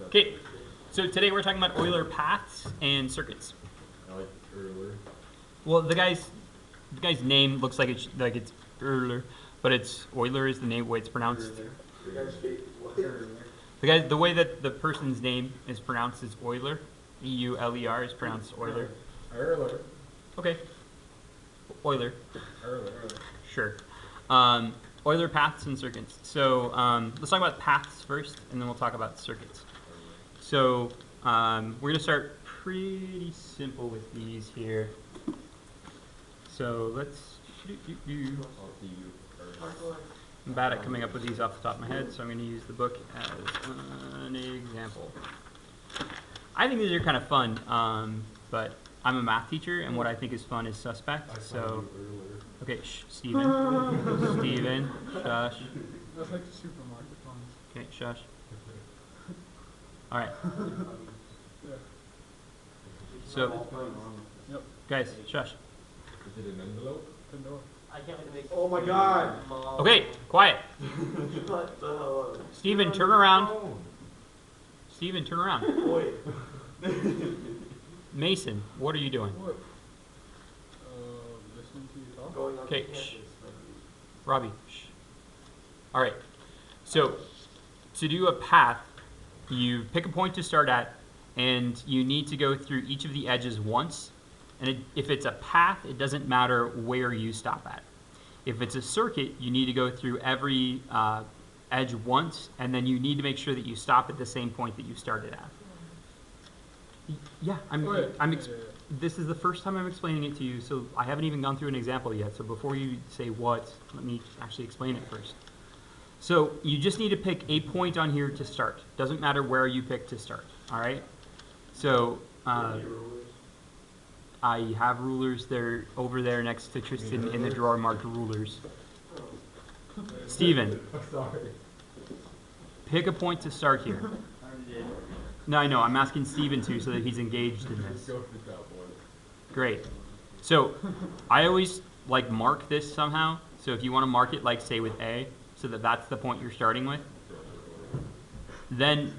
Okay, so today we're talking about Euler paths and circuits. I like Euler. Well, the guy's name looks like it's Euler, but it's Euler is the name way it's pronounced. The way that the person's name is pronounced is Euler. E-U-L-E-R is pronounced Euler. Euler. Okay. Euler. Euler. Sure. Euler paths and circuits. So let's talk about paths first, and then we'll talk about circuits. So we're going to start pretty simple with these here. So let's. I'm bad at coming up with these off the top of my head, so I'm going to use the book as an example. I think these are kind of fun, but I'm a math teacher, and what I think is fun is suspect. So, okay, Steven. Steven, shush. That's like the supermarket ones. Okay, shush. All right. So, Yep. guys, shush. Is it an envelope? Pandora. I can't wait to make. Oh my God! Okay, quiet. What the hell? Steven, turn around. Steven, turn around. Wait. Mason, what are you doing? What? Listening to you talk? Going on Okay, campus. shh. Robbie, shh. All right. So, to do a path, you pick a point to start at, and you need to go through each of the edges once. And if it's a path, it doesn't matter where you stop at. If it's a circuit, you need to go through every edge once, and then you need to make sure that you stop at the same point that you started at. Yeah, this is the first time I'm explaining it to you, so I haven't even gone through an example yet. So before you say what, let me actually explain it first. So you just need to pick a point on here to start. Doesn't matter where you pick to start, all right? So I have rulers. They're over there next to Tristan in the drawer marked rulers. Steven, Sorry. pick a point to start here. No, I know. I'm asking Steven too so that he's engaged in this. Go for that one. Great. So I always like mark this somehow. So if you want to mark it like say with A, so that that's the point you're starting with, then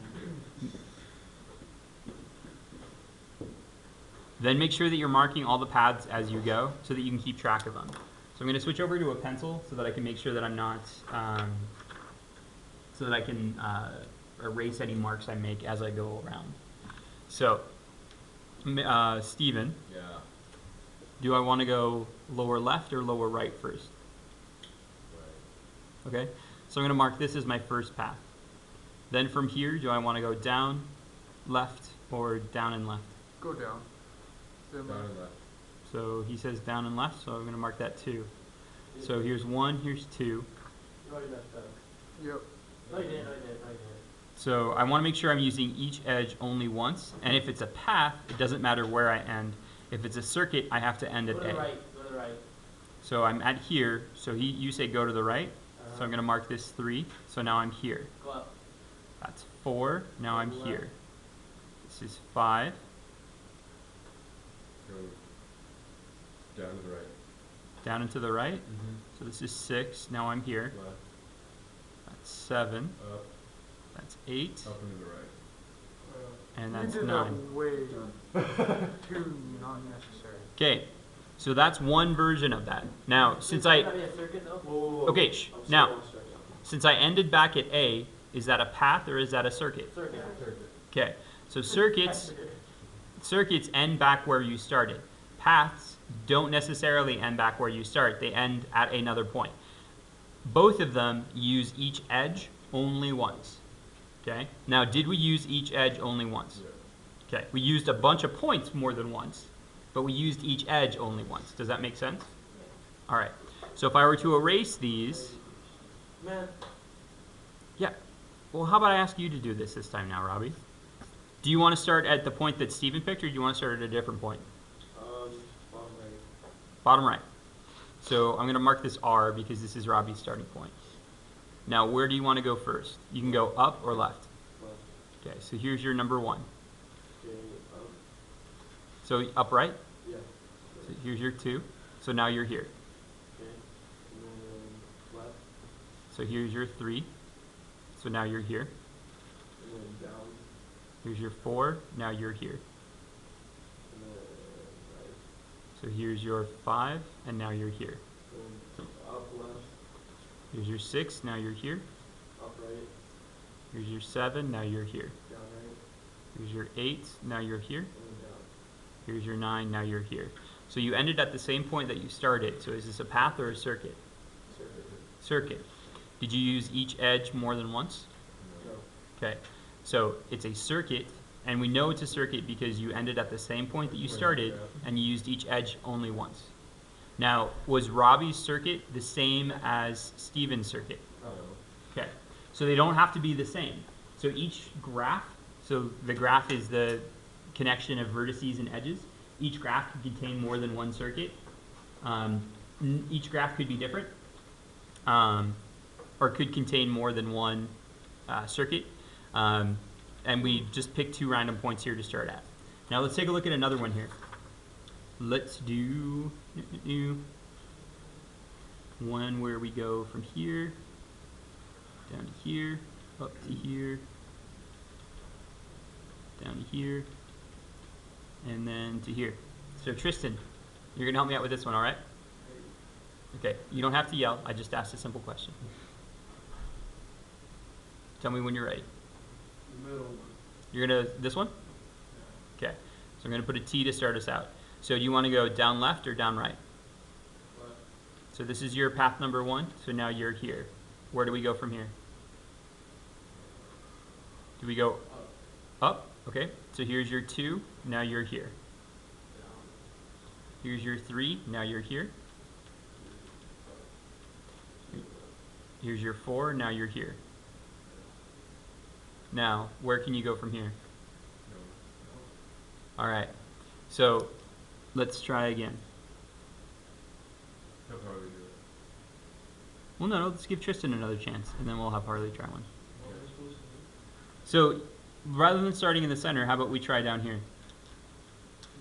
make sure that you're marking all the paths as you go so that you can keep track of them. So I'm going to switch over to a pencil so that I can make sure that I'm not, so that I can erase any marks I make as I go around. So, Steven, Yeah. do I want to go lower left or lower right first? Right. Okay, so I'm going to mark this as my first path. Then from here, do I want to go down, left, or down and left? Go down. Down and left. So he says down and left, so I'm going to mark that 2. So here's 1, here's 2. You already messed up. Yep. No, you didn't. No, you didn't. No, you didn't. So I want to make sure I'm using each edge only once, and if it's a path, it doesn't matter where I end. If it's a circuit, I have to end Go at to the A. right. Go to the right. So I'm at here, so you say go to the right, so I'm going to mark this 3, so now I'm here. Go up. That's 4, now I'm Left. here. This is 5, Go down to the right. down and to the right, Mm-hmm. so this is 6, now I'm here. Left. That's 7, Up. that's 8, Up and to the right. and that's you did 9. that way too non-necessary. Okay, so that's one version of that. Now, since I, That'd be a circuit, though? okay, now, since I ended back at A, is that a path or is that a circuit? Circuit. Okay, so circuits end back where you started. Paths don't necessarily end back where you start. They end at another point. Both of them use each edge only once. Okay, now did we use each edge only once? Yeah. Okay, we used a bunch of points more than once, but we used each edge only once. Does that make sense? All right, so if I were to erase these, Man. yeah, well, how about I ask you to do this time now, Robbie? Do you want to start at the point that Steven picked, or do you want to start at a different point? Bottom right. Bottom right. So I'm going to mark this R because this is Robbie's starting point. Now, where do you want to go first? You can go up or left. Left. Okay, so here's your number 1. Okay. Up. So upright. Yeah. So here's your 2. So now you're here. Okay. And then left. So here's your 3. So now you're here. And then down. Here's your 4, now you're here. And then right. So here's your 5, and now you're here. Then up left, Here's your 6, now you're here. up right, Here's your 7, now you're here. down right, Here's your 8, now you're here. and then down. Here's your 9, now you're here. So you ended at the same point that you started. So is this a path or a circuit? Circuit. Circuit. Did you use each edge more than once? No. Okay. So it's a circuit, and we know it's a circuit because you ended at the same point that you started, and you used each edge only once. Now, was Robbie's circuit the same as Steven's circuit? No. Okay. So they don't have to be the same. So each graph, so the graph is the connection of vertices and edges. Each graph could contain more than one circuit. Each graph could be different, or could contain more than one circuit. And we just picked 2 random points here to start at. Now let's take a look at another one here. Let's do one where we go from here, down to here, up to here, down to here, and then to here. So Tristan, you're gonna help me out with this one, all right? Okay, you don't have to yell, I just asked a simple question. Tell me when you're ready. The middle one. You're gonna, this one? Okay, so I'm gonna put a T to start us out. So do you wanna go down left or down right? Left. So this is your path number 1, so now you're here. Where do we go from here? Do we go up? Okay, so here's your 2, now you're here. Here's your 3, now you're here. Here's your 4, now you're here. Now, where can you go from here? All right, so let's try again. Have Harley do it. Well, no, let's give Tristan another chance, and then we'll have Harley try one. What was I supposed to do? So, rather than starting in the center, how about we try down here?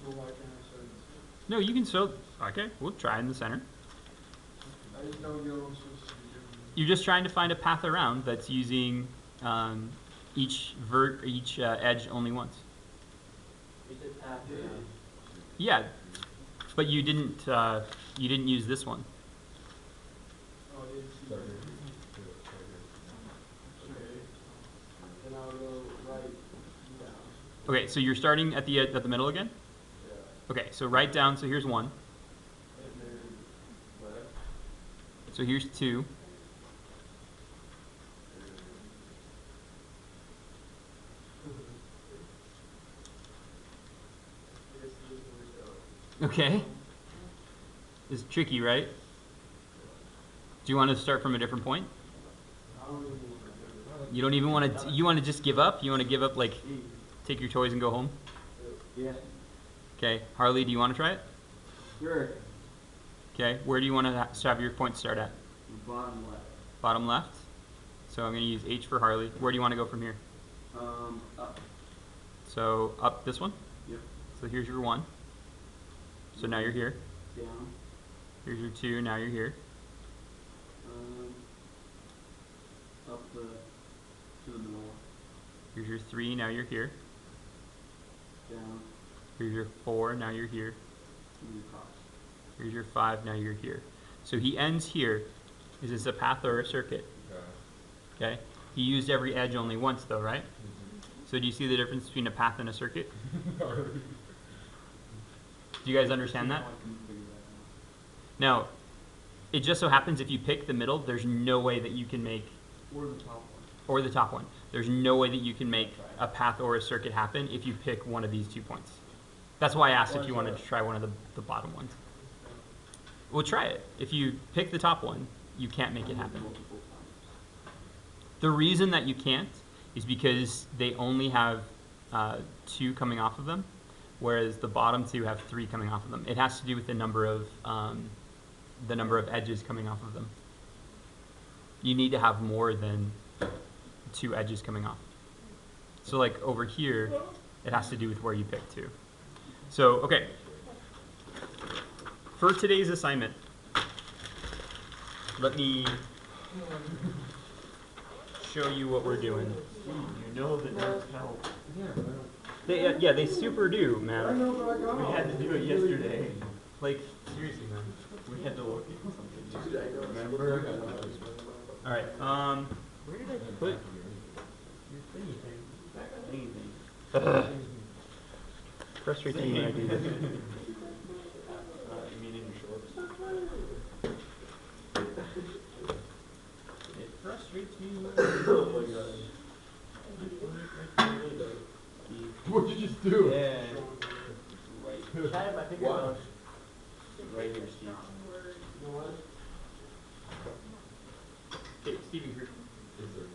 Well, why can't I start this? No, you can still, okay, we'll try in the center. I didn't know you were supposed to be doing You're just trying to find a path around that's using each edge only once. You said path around. Yeah, but you didn't use this one. Oh, I didn't see Start that. here. Do it. Start here. Okay. Then I'll go right, down. Okay, so you're starting at the middle again? Yeah. Okay, so right down, so here's 1. And then left. So here's 2. I guess this worked out. Okay. It's tricky, right? Do you want to start from a different point? I don't even want to do it. You don't even want to, you want to just give up? You want to give up, like, take your toys and go home? Yeah. Okay, Harley, do you want to try it? Sure. Okay, where do you want to have your point start at? Bottom left. Bottom left. So I'm going to use H for Harley. Where do you want to go from here? Up. So up this one? Yep. So here's your 1. So now you're here. Down. Here's your 2, now you're here. Up to the middle. Here's your 3, now you're here. Down. Here's your 4, now you're here. And then across. Here's your 5, now you're here. So he ends here. Is this a path or a circuit? Okay. Okay. He used every edge only once though, right? Mhm. So do you see the difference between a path and a circuit? Harley. Do you guys understand that? I can figure that Now, it just so happens if you pick the middle, there's no way that you can make, Or the top one. or the top one, there's no way that you can make a path or a circuit happen if you pick one of these 2 points. That's why I asked if you wanted to try one of the bottom ones. Well, try it. If you pick the top one, you can't make it happen. multiple times. The reason that you can't is because they only have 2 coming off of them, whereas the bottom 2 have 3 coming off of them. It has to do with the number of edges coming off of them. You need to have more than 2 edges coming off. So like over here, it has to do with where you pick 2. So, okay. For today's assignment, let me show you what we're doing. You know that does help. Yeah, but I don't Yeah, they super do, I man. know, but I got We it. had to do it yesterday. Like, seriously, man. We had to look at something. Dude, I know. Remember? All right. Where did I put your thingy thing? Anything. Frustrates me when I do this. You mean in your shorts? It frustrates me. Oh my god. What'd you just do? Yeah. Can I have my finger What? on? Right here, Steve. You know what? Okay, Steven, here. Is there?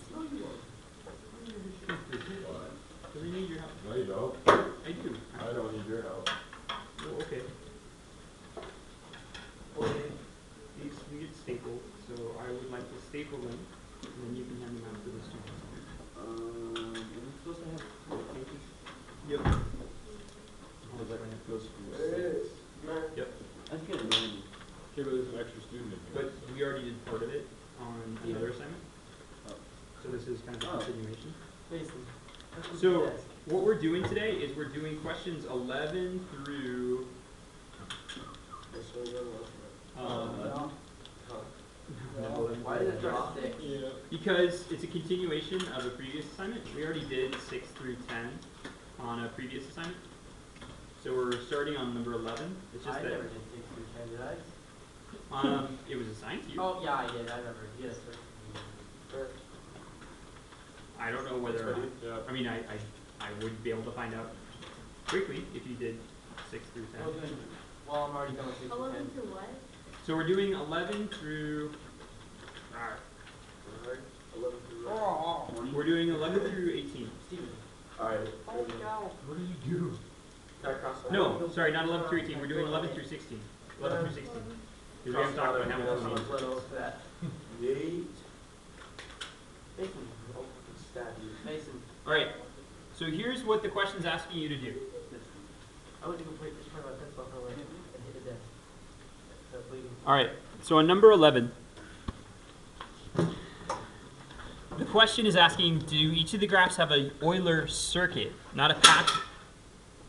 Do we need your help? No, you don't. I do. I don't need your help. Oh, okay. Okay. These we get stapled, so I would like to staple them, and then you can hand them out to the students. Am I supposed to have papers? Yep. Because I have those for There it is. Man. Yep. That's good, man. Okay, but there's an extra student in here. But we already did part of it on another assignment. So this is kind of a Oh. continuation. Mason. That's what So it says. what we're doing today is we're doing questions 11 through That's what you're looking um, at. Why did it draw 6? Yeah. because it's a continuation of a previous assignment. We already did 6 through 10 on a previous assignment. So we're starting on number 11. It's just I that never did 6 through 10, did I? it was assigned to you. Oh, yeah, I did. I remember. Yes, sir. I don't know whether or not. Yeah. I mean, I would be able to find out quickly if you did 6 through 10. Well, good. Well, I'm already done with 6 through 10. 11 to what? So we're doing 11 through. Alright. 11 through. Oh, We're doing 11 through 18. Steven. Alright. Oh, no. What did you do? Can I cross that? No, sorry, not 11 through 18. We're doing 11 through 16. 11 through 16. Because we haven't talked about Hamilton means. that. Eight. Mason. Oh, stab you. Mason. All right. So here's what the question's asking you to do. I went to go play this part of my pencil for and hit the desk. Start bleeding. All right. So on number 11, the question is asking, do each of the graphs have a Euler circuit? Not a path.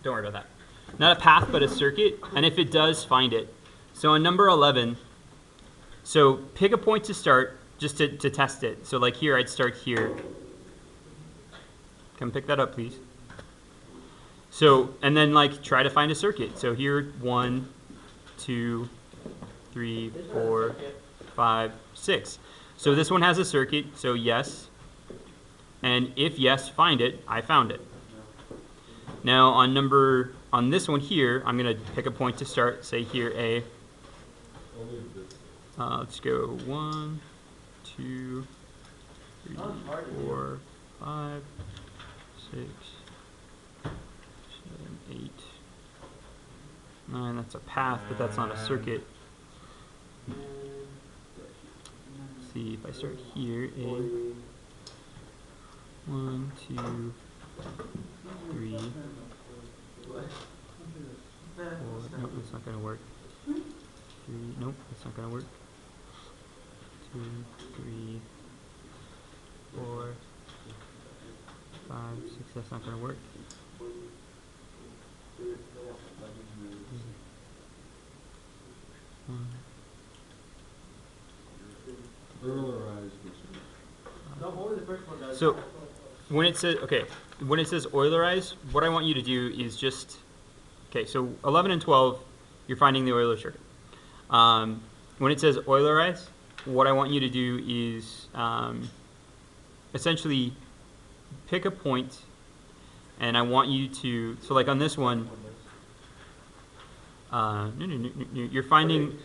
Don't worry about that. Not a path, but a circuit. And if it does, find it. So on number 11, so pick a point to start just to test it. So like here, I'd start here. Come pick that up, please. So, and then like try to find a circuit. So here, 1, 2, 3, 4, 5, 6. So this one has a circuit, so yes. And if yes, find it. I found it. Now on this one here, I'm gonna pick a point to start, say here A. Only this. Let's go 1, 2, 3, 4, 5, 6, 7, 8, 9. That's a path, but that's not a circuit. Let's see if I start here, A. 1, 2, 3, 4. Nope, that's not gonna work. 3. Nope, that's not gonna work. 2, 3, 4, 5, 6. That's not gonna work. 1. Eulerize this. No, only the first one does. So when it says Eulerize, what I want you to do is just so 11 and 12, you're finding the Euler circuit. When it says Eulerize, what I want you to do is essentially pick a point, and I want you to like on this one, you're finding. Okay.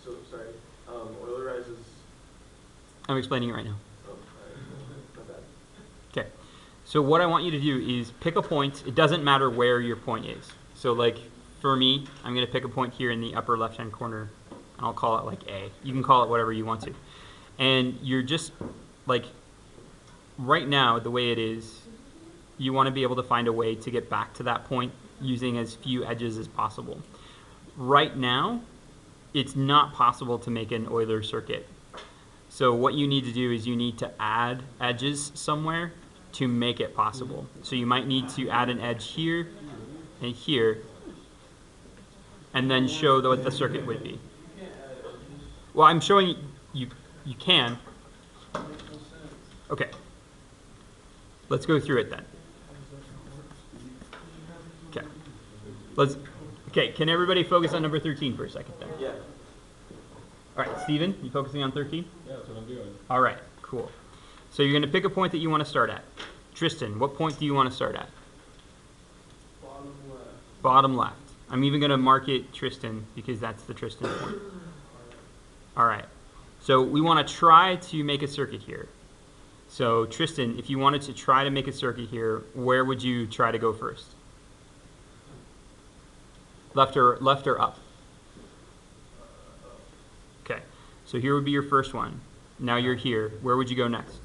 So, sorry. Eulerize is. I'm explaining it right now. Oh, alright. My bad. Okay, so what I want you to do is pick a point. It doesn't matter where your point is. So like for me, I'm going to pick a point here in the upper left-hand corner. I'll call it like A. You can call it whatever you want to. And you're just like, right now, the way it is, you want to be able to find a way to get back to that point using as few edges as possible. Right now, it's not possible to make an Euler circuit. So what you need to do is you need to add edges somewhere to make it possible. So you might need to add an edge here and here, and then show what the circuit would be. Well, I'm showing you can. Okay. Let's go through it then. Okay, can everybody focus on number 13 for a second then? Yeah. All right, Steven, you focusing on 13? Yeah, that's what I'm doing. All right, cool. So you're going to pick a point that you want to start at. Tristan, what point do you want to start at? Bottom left. Bottom left. I'm even going to mark it Tristan because that's the Tristan point. All right. So we want to try to make a circuit here. So Tristan, if you wanted to try to make a circuit here, where would you try to go first? Left or up? Okay. So here would be your first one. Now you're here. Where would you go next?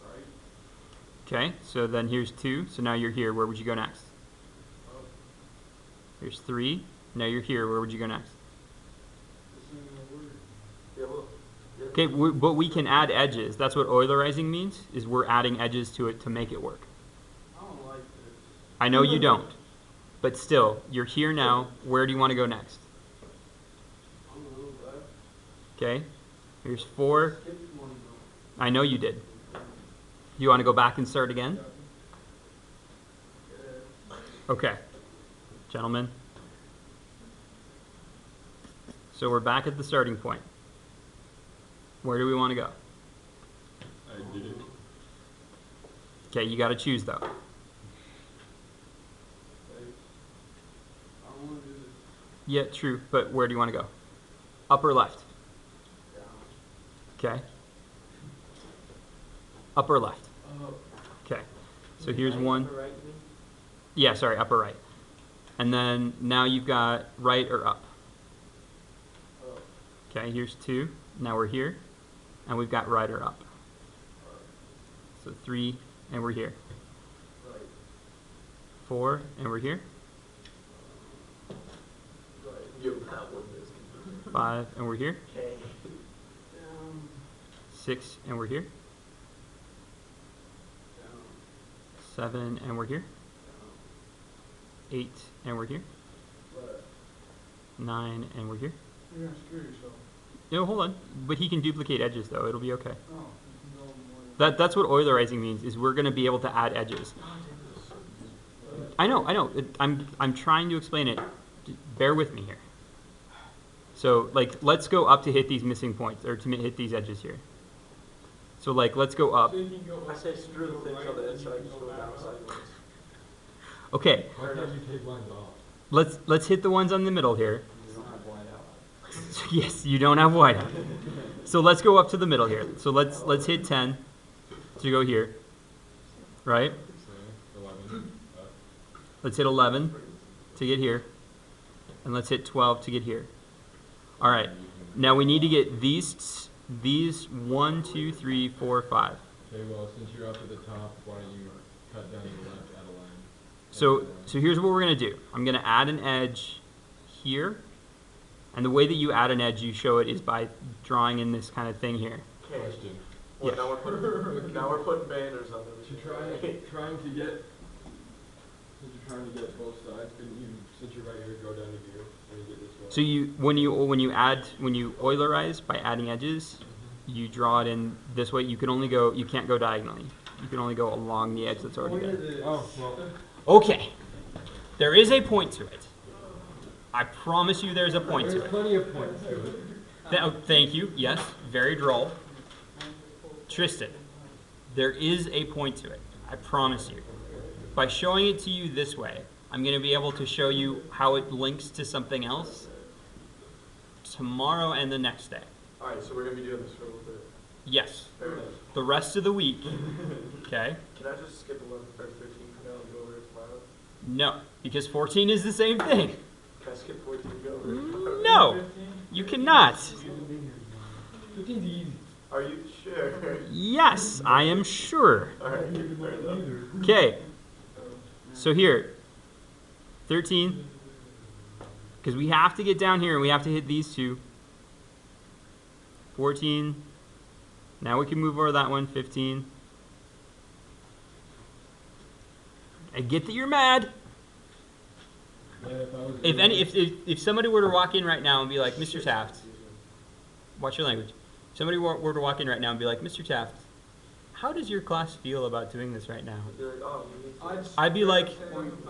Right. Okay. So then here's 2. So now you're here. Where would you go next? Here's 3. Now you're here. Where would you go next? This ain't gonna work. Yeah, well. Yeah. Okay, but we can add edges. That's what Eulerizing means, is we're adding edges to it to make it work. I don't like this. I know you don't, but still, you're here now. Where do you want to go next? I don't know, left. Okay, here's 4. Skipped one though. I know you did. You want to go back and start again? Yeah. Okay, gentlemen. So we're back at the starting point. Where do we want to go? I did it. Okay, you got to choose though. Like, I don't wanna do this. Yeah, true, but where do you want to go? Up or left? Down. Okay. Up or left? Up. Okay. So here's Right, 1. upper right, you mean? Yeah, sorry, up or right. And then now you've got right or up. Up. Okay, here's 2. Now we're here. And we've got right or up. So 3, and we're here. Right. 4, and we're here. Right. Yo, that one is. 5, and we're here. Okay. 6, and we're here. Down. 7, and we're here. 8, and we're here. Left. 9, and we're here. You're gonna screw yourself. No, hold on. But he can duplicate edges, though. It'll be okay. Oh, you can go more than. That's what Eulerizing means, is we're going to be able to add edges. I know. I'm trying to explain it. Bear with me here. So, like, let's go up to hit these missing points, or to hit these edges here. So, like, let's go up. So you can go I up, said screw the go things right, on the and inside, you just can go down back. sideways. Okay, Why can't you take lines off? let's hit the ones on the middle here. You don't have white out. Yes, you don't have whiteout. So let's go up to the middle here. So let's hit 10 to go here, right? So, 11. Let's hit 11 to get here, and let's hit 12 to get here. All right. Now we need to get these 1, 2, 3, 4, 5. Okay, well, since you're up at the top, why don't you cut down to the left, add a line? So here's what we're gonna do. I'm gonna add an edge here, and the way that you add an edge, you show it is by drawing in this kind of thing here. Okay. Question. Well, Yeah. now we're putting banners on To them. trying to get, since you're trying to get both sides, couldn't you, since you're right here, go down to here, and you get this one? So when you Eulerize by adding edges, you draw it in this way. You can't go diagonally. You can only go along the edge that's already Point there. of this. Oh, well, Okay, there is a point to it. I promise you there's a point to there's it. plenty of points to it. Thank you, yes, very droll. Tristan, there is a point to it, I promise you. By showing it to you this way, I'm going to be able to show you how it links to something else tomorrow and the next day. Alright, so we're gonna be doing this for a little bit. Yes, Fair enough. the rest of the week, okay? Can I just skip 11 or 13 for now and go over it tomorrow? No, because 14 is the same thing. Can I skip 14 and go over it tomorrow? No, you cannot. 15's easy. Are you sure? Yes, I am sure. Alright, fair enough. Okay, so here, 13, because we have to get down here and we have to hit these two. 14. Now we can move over that one, 15. I get that you're mad. Yeah, if I was If somebody were to walk in right now and be like, Mr. Taft, watch your language. If somebody were to walk in right now and be like, Mr. Taft, how does your class feel about doing this right now? Be like, oh, you need to. I'd be like,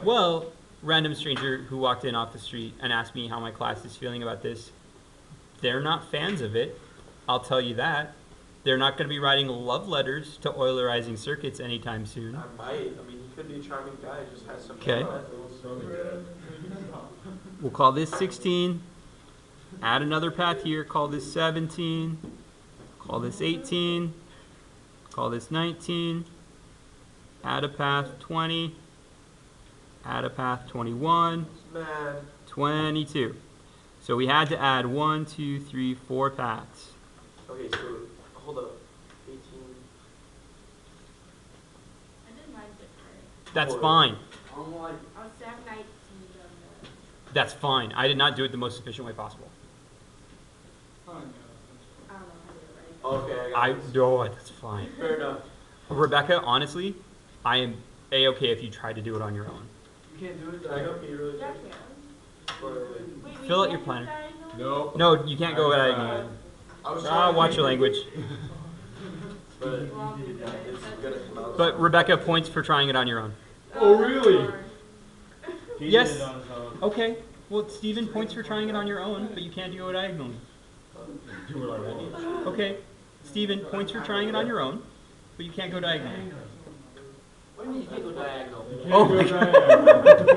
well, random stranger who walked in off the street and asked me how my class is feeling about this. They're not fans of it. I'll tell you that. They're not going to be writing love letters to Eulerizing circuits anytime soon. I might. I mean, he could be a charming guy. Just has some. Okay. so good. We'll call this 16. Add another path here. Call this 17. Call this 18. Call this 19. Add a path 20. Add a path 21. Man. 22. So we had to add 1, 2, 3, 4 paths. Okay, so hold up. 18. I did mine different. That's Or- fine. I'm like, I was Sac 19 on the, That's fine. I did not do it the most efficient way possible. I don't know. I don't know how to do it right. Okay, I got this. no, that's fine. Fair enough. Rebecca, honestly, I am a-okay if you try to do it on your own. You can't do it I that hope way. you really Yeah, think. yeah. Or- Wait, we Fill out can't your do planner. diagonal? No. No, you can't go I at tried. I was Ah, trying to watch make your it, language. But Well, I'll do that. it's That's- gonna come out. But Rebecca, points for trying it on your own. Oh, really? darn. Yes. Okay. Well, Stephen, points for trying it on your own, but you can't do it diagonally. Do what I want. Okay. Stephen, points for trying it on your own, but you can't go diagonally. What do you mean you can't go diagonal? Oh my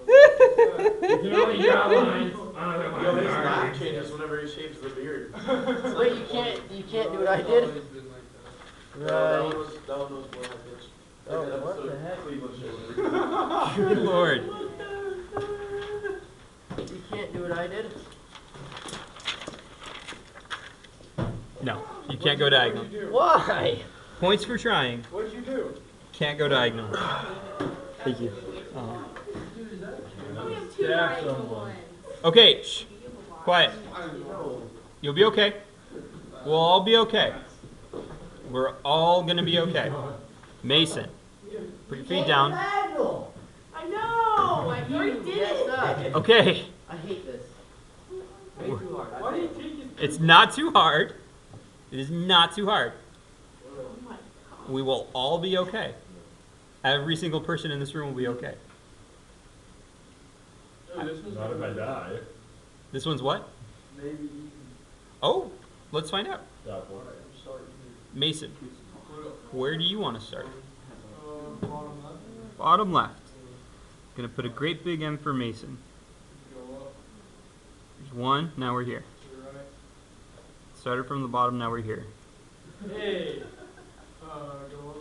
You can only draw lines. Yo, his laugh changes whenever he shaves the beard. Wait, you can't do what I did? That one was more high pitched. Oh, Like that what episode the of heck? Cleveland Show. Good Lord. You can't do what I did? No, you can't go diagonal. What did you do? Why? Points for trying. What did you do? Can't go diagonal. Thank you. We have two Stab diagonal someone. ones. Okay, shh. You have a lot. Quiet. No. You'll be okay. We'll all be okay. We're all gonna be okay. Mason, put your feet down. Diagonal. I know. I already did Messed it. up. Okay, I hate this. Way too hard. Why do you take it? it's not too hard. It is not too hard. Oh my God. We will all be okay. Every single person in this room will be okay. Not if I die. This one's what? Maybe you can Oh, let's find out. Stop one. start Mason, here. where do you want to start? Bottom left. Bottom left. Gonna put a great big M for Mason. Go up There's one, now we're here. to the right. Started from the bottom, now we're here. Hey. Go up.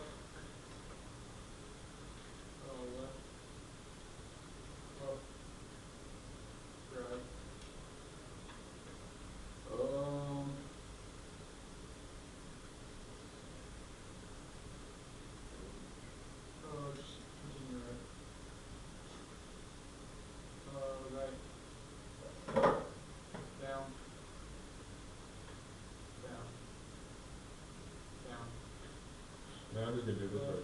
Left. Up. Right. Just continue right. Right. Down. Down. Down. Man, I'm just gonna do this right.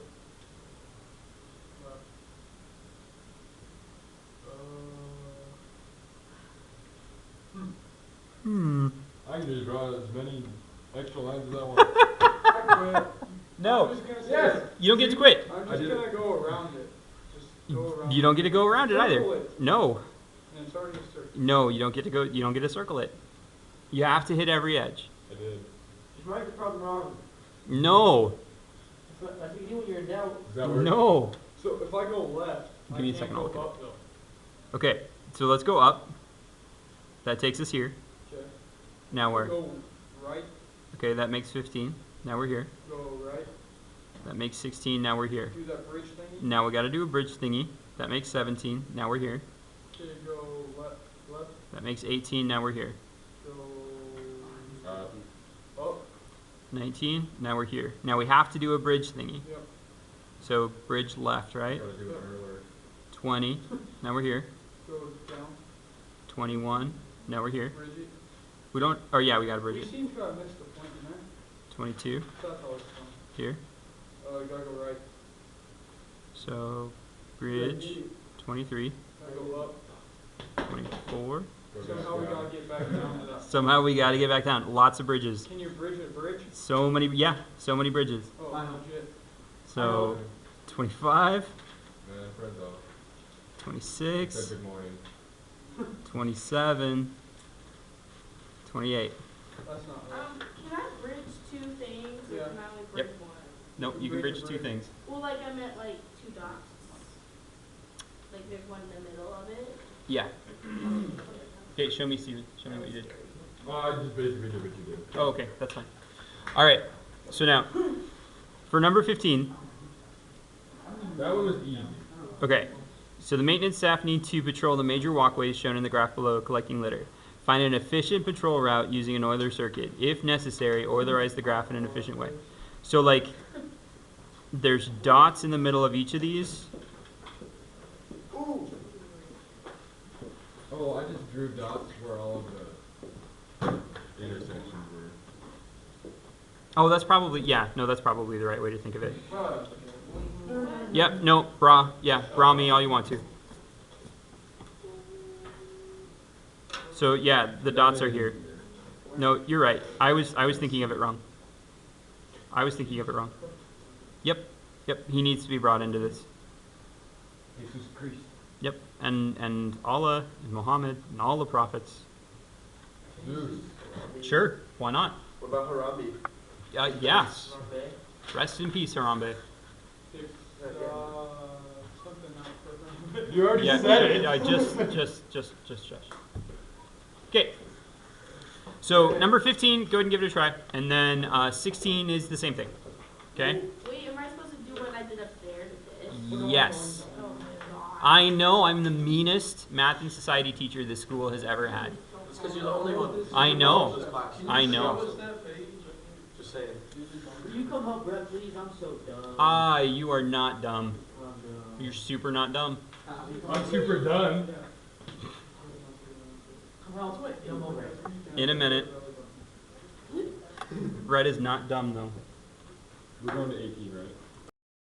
Left. Hmm. I can just draw as many extra lines as I want. I quit. No, I'm just gonna say Yes. it. you don't get to quit. I'm I just did gonna go around it. Just go around You don't get to go around it either. Circle it. No, And it's already a circle. no, you don't get to go. You don't get to circle it. You have to hit every edge. I did. Just write the problem wrong. No, That's what you do when you're in doubt. Does that work? no. So if I go left, Give I me a can't second, go I'll look at up though. Okay, so let's go up. That takes us here. Okay. Now we're Go right, okay. That makes 15. Now we're here. go right. That makes 16. Now we're here. Do that bridge thingy. Now we got to do a bridge thingy. That makes 17. Now we're here. Okay, go left, left, That makes 18. Now we're here. go Uh, up. 19. Now we're here. Now we have to do a bridge thingy. Yep. So bridge left, right? Gotta do it earlier. 20. Now we're here. Go down. 21. Now we're here. Bridge it. We don't, oh yeah, we gotta bridge We it. seem to have missed the point in there. 22 That's always fun. here. You gotta go right. So bridge 23, Gotta go up. 24. Somehow we gotta get back down to that. Somehow we gotta get back down. Lots of bridges. Can you bridge a bridge? So many, yeah, so many bridges. Oh, legit. So 25, Man, friends off. 26, Said good morning. 27, 28. That's not right. Can I bridge two things, or Yeah. can I only bridge Yep. one? Nope, you can bridge two things. Well, like I meant like two dots. Like there's one in the middle of it. Yeah. Okay, show me, Steven. Show me what you did. I just basically did what you did. Oh, okay, that's fine. All right, so now, for number 15, That one was easy. okay, so the maintenance staff need to patrol the major walkways shown in the graph below, collecting litter. Find an efficient patrol route using an Euler circuit. If necessary, Eulerize the graph in an efficient way. So, like, there's dots in the middle of each of these. Oh, I just drew dots where all of the intersections were. Oh, that's probably, yeah, no, that's probably the right way to think of it. Oh, Yep, no, bra me all you want to. So yeah, the dots are here. No, you're right. I was thinking of it wrong. Yep, he needs to be brought into this. Jesus Christ. Yep, and Allah and Muhammad and all the prophets. Zeus. Sure, why not? What about Harambe? Yeah, Okay. rest in peace, Harambe. it's, something else different. You already Yeah, said it. just shush. Okay. So number 15, go ahead and give it a try, and then 16 is the same thing. Okay. Wait, am I supposed to do what I did upstairs with this? Yes. Oh my god. I know I'm the meanest math and society teacher this school has ever had. It's because you're the only one. I know. This class. I know. What's that page? Just saying. Will you come help Brett, please? I'm so dumb. Ah, you are not dumb. I'm dumb. You're super not dumb. I'm super done. Come on, let's wait. I'm over it. In a minute. Brett is not dumb though. We're going to 18, right?